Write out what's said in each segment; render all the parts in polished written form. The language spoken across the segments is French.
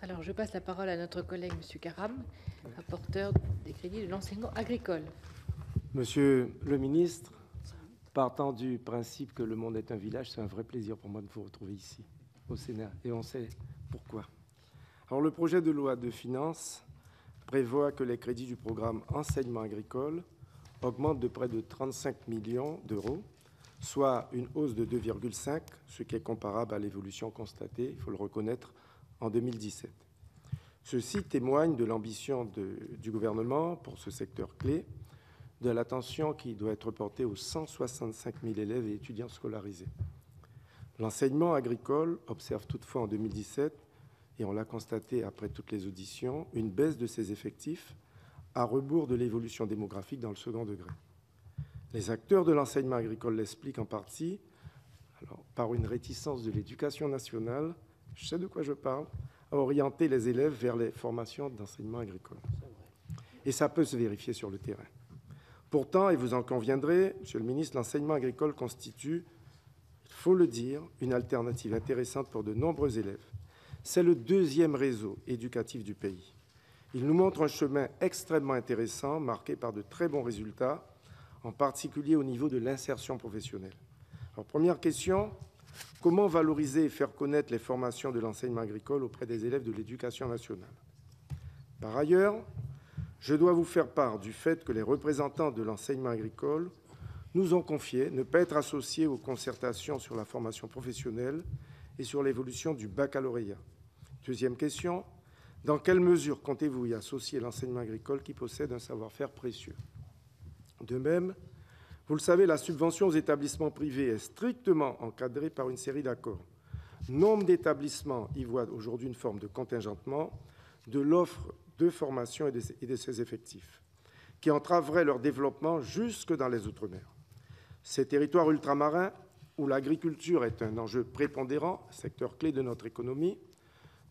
Alors, je passe la parole à notre collègue M. Karam, rapporteur des crédits de l'enseignement agricole. Monsieur le ministre, partant du principe que le monde est un village, c'est un vrai plaisir pour moi de vous retrouver ici, au Sénat, et on sait pourquoi. Alors, le projet de loi de finances prévoit que les crédits du programme enseignement agricole augmentent de près de 35 millions d'euros, soit une hausse de 2,5, ce qui est comparable à l'évolution constatée, il faut le reconnaître, en 2017. Ceci témoigne de l'ambition du gouvernement pour ce secteur clé, de l'attention qui doit être portée aux 165 000 élèves et étudiants scolarisés. L'enseignement agricole observe toutefois en 2017, et on l'a constaté après toutes les auditions, une baisse de ses effectifs à rebours de l'évolution démographique dans le second degré. Les acteurs de l'enseignement agricole l'expliquent en partie par une réticence de l'éducation nationale, je sais de quoi je parle, à orienter les élèves vers les formations d'enseignement agricole. Et ça peut se vérifier sur le terrain. Pourtant, et vous en conviendrez, Monsieur le ministre, l'enseignement agricole constitue, il faut le dire, une alternative intéressante pour de nombreux élèves. C'est le deuxième réseau éducatif du pays. Il nous montre un chemin extrêmement intéressant, marqué par de très bons résultats, en particulier au niveau de l'insertion professionnelle. Alors, première question, comment valoriser et faire connaître les formations de l'enseignement agricole auprès des élèves de l'éducation nationale? Par ailleurs, je dois vous faire part du fait que les représentants de l'enseignement agricole nous ont confié ne pas être associés aux concertations sur la formation professionnelle et sur l'évolution du baccalauréat. Deuxième question, dans quelle mesure comptez-vous y associer l'enseignement agricole qui possède un savoir-faire précieux? De même, vous le savez, la subvention aux établissements privés est strictement encadrée par une série d'accords. Nombre d'établissements y voient aujourd'hui une forme de contingentement de l'offre de formation et de ses effectifs, qui entraverait leur développement jusque dans les Outre-mer. Ces territoires ultramarins, où l'agriculture est un enjeu prépondérant, secteur clé de notre économie,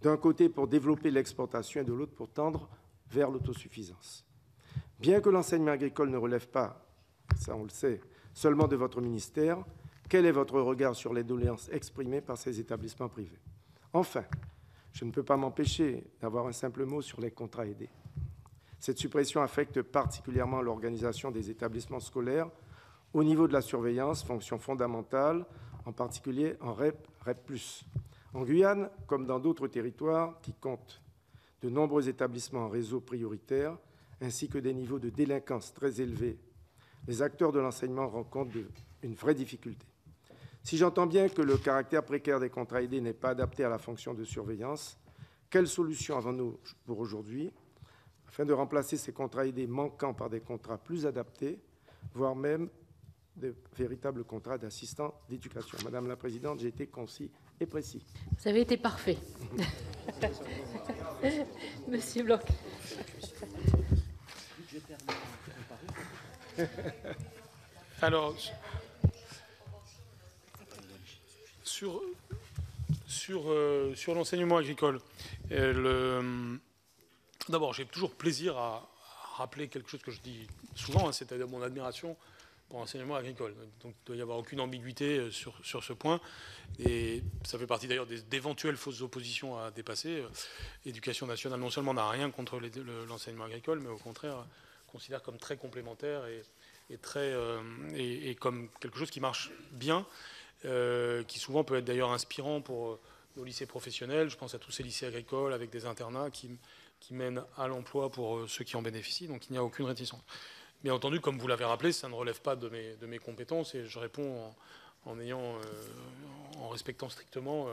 d'un côté pour développer l'exportation et de l'autre pour tendre vers l'autosuffisance. Bien que l'enseignement agricole ne relève pas, ça on le sait, seulement de votre ministère, quel est votre regard sur les doléances exprimées par ces établissements privés? Enfin, je ne peux pas m'empêcher d'avoir un simple mot sur les contrats aidés. Cette suppression affecte particulièrement l'organisation des établissements scolaires au niveau de la surveillance, fonction fondamentale, en particulier en REP, REP+. En Guyane, comme dans d'autres territoires qui comptent de nombreux établissements en réseau prioritaire, ainsi que des niveaux de délinquance très élevés, les acteurs de l'enseignement rencontrent une vraie difficulté. Si j'entends bien que le caractère précaire des contrats aidés n'est pas adapté à la fonction de surveillance, quelle solution avons-nous pour aujourd'hui afin de remplacer ces contrats aidés manquants par des contrats plus adaptés, voire même de véritables contrats d'assistants d'éducation? Madame la Présidente, j'ai été concis et précis. Vous avez été parfait. Monsieur Bloch. Alors, sur l'enseignement agricole, d'abord, j'ai toujours plaisir à rappeler quelque chose que je dis souvent, c'est-à-dire mon admiration pour l'enseignement agricole. Donc, il ne doit y avoir aucune ambiguïté sur ce point. Et ça fait partie d'ailleurs d'éventuelles fausses oppositions à dépasser. L'éducation nationale, non seulement n'a rien contre l'enseignement agricole, mais au contraire, considère comme très complémentaire et comme quelque chose qui marche bien, qui souvent peut être d'ailleurs inspirant pour nos lycées professionnels. Je pense à tous ces lycées agricoles avec des internats qui mènent à l'emploi pour ceux qui en bénéficient, donc il n'y a aucune réticence. Bien entendu, comme vous l'avez rappelé, ça ne relève pas de mes compétences et je réponds en respectant strictement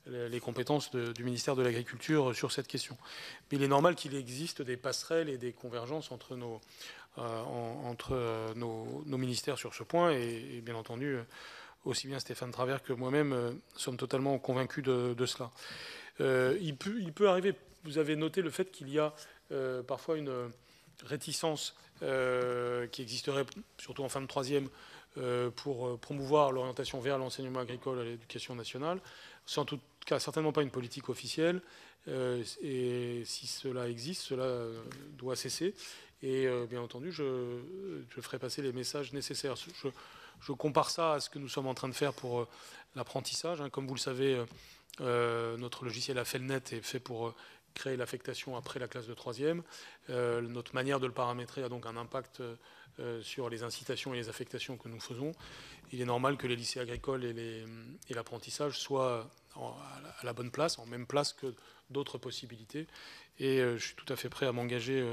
les compétences du ministère de l'Agriculture sur cette question. Mais il est normal qu'il existe des passerelles et des convergences entre nos ministères sur ce point et bien entendu, aussi bien Stéphane Travert que moi-même sommes totalement convaincus de cela. Il peut arriver, vous avez noté le fait qu'il y a parfois une réticence qui existerait surtout en fin de troisième pour promouvoir l'orientation vers l'enseignement agricole à l'éducation nationale. C'est en tout cas certainement pas une politique officielle et si cela existe, cela doit cesser et bien entendu je ferai passer les messages nécessaires. Je compare ça à ce que nous sommes en train de faire pour l'apprentissage. Comme vous le savez, Notre logiciel AFELNet est fait pour créer l'affectation après la classe de 3e. Notre manière de le paramétrer a donc un impact sur les incitations et les affectations que nous faisons. Il est normal que les lycées agricoles et l'apprentissage soient à la bonne place, en même place que d'autres possibilités. Et je suis tout à fait prêt à m'engager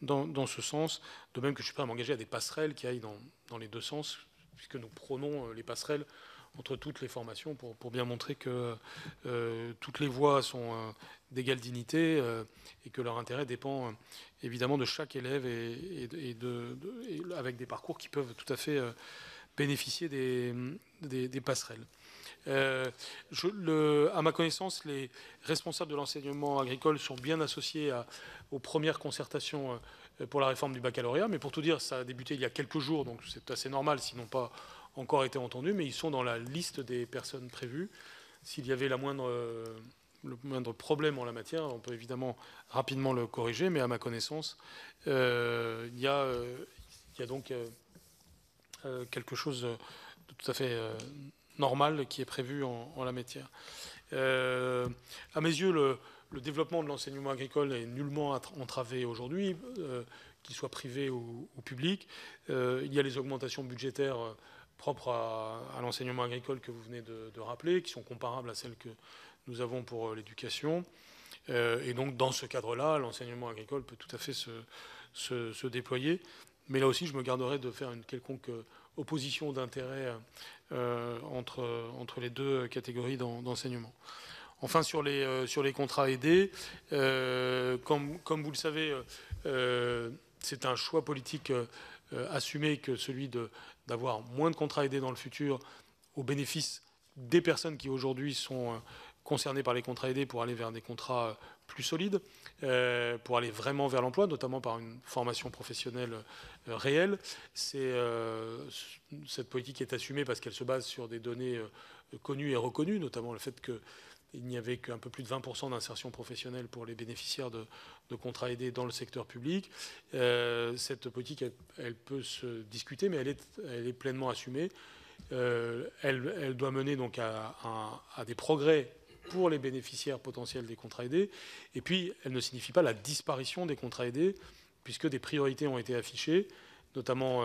dans ce sens, de même que je suis prêt à m'engager à des passerelles qui aillent dans les deux sens, puisque nous prônons les passerelles entre toutes les formations pour bien montrer que toutes les voies sont d'égale dignité et que leur intérêt dépend évidemment de chaque élève et avec des parcours qui peuvent tout à fait bénéficier des passerelles. À ma connaissance, les responsables de l'enseignement agricole sont bien associés aux premières concertations pour la réforme du baccalauréat, mais pour tout dire, ça a débuté il y a quelques jours, donc c'est assez normal, sinon pas encore été entendus, mais ils sont dans la liste des personnes prévues. S'il y avait le moindre problème en la matière, on peut évidemment rapidement le corriger, mais à ma connaissance, il y a donc quelque chose de tout à fait normal qui est prévu en la matière. À mes yeux, le développement de l'enseignement agricole est nullement entravé aujourd'hui, qu'il soit privé ou public. Il y a les augmentations budgétaires propres à l'enseignement agricole que vous venez de rappeler, qui sont comparables à celles que nous avons pour l'éducation. Et donc, dans ce cadre-là, l'enseignement agricole peut tout à fait se déployer. Mais là aussi, je me garderai de faire une quelconque opposition d'intérêt entre les deux catégories d'enseignement. Enfin, sur les contrats aidés, comme vous le savez, c'est un choix politique assumé que celui d'avoir moins de contrats aidés dans le futur au bénéfice des personnes qui aujourd'hui sont concernées par les contrats aidés pour aller vers des contrats plus solides, pour aller vraiment vers l'emploi, notamment par une formation professionnelle réelle. Cette politique est assumée parce qu'elle se base sur des données connues et reconnues, notamment le fait qu'il n'y avait qu'un peu plus de 20% d'insertion professionnelle pour les bénéficiaires de contrats aidés dans le secteur public. Cette politique, elle peut se discuter, mais elle est pleinement assumée. Elle doit mener donc à des progrès pour les bénéficiaires potentiels des contrats aidés. Et puis, elle ne signifie pas la disparition des contrats aidés, puisque des priorités ont été affichées, notamment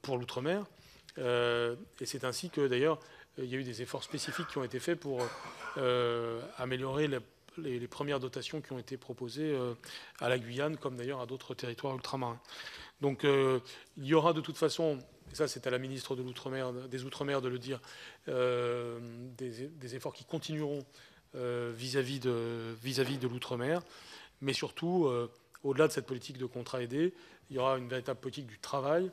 pour l'outre-mer. Et c'est ainsi que, d'ailleurs, il y a eu des efforts spécifiques qui ont été faits pour améliorer les premières dotations qui ont été proposées à la Guyane, comme d'ailleurs à d'autres territoires ultramarins. Donc, il y aura de toute façon... Et ça, c'est à la ministre des Outre-mer de le dire, des efforts qui continueront vis-à-vis de l'Outre-mer. Mais surtout, au-delà de cette politique de contrat aidé, il y aura une véritable politique du travail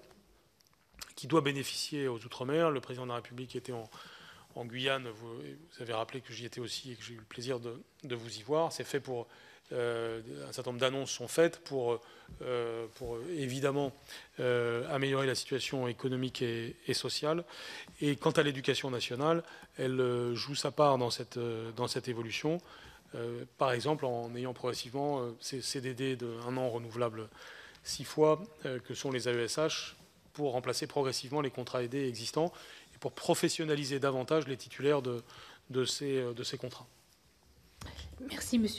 qui doit bénéficier aux Outre-mer. Le président de la République était en Guyane. Vous avez rappelé que j'y étais aussi et que j'ai eu le plaisir de vous y voir. C'est fait pour... un certain nombre d'annonces sont faites pour évidemment améliorer la situation économique et sociale. Et quant à l'éducation nationale, elle joue sa part dans cette évolution. Par exemple, en ayant progressivement ces CDD d'1 an renouvelables 6 fois, que sont les AESH, pour remplacer progressivement les contrats aidés existants et pour professionnaliser davantage les titulaires de ces contrats. Merci, monsieur.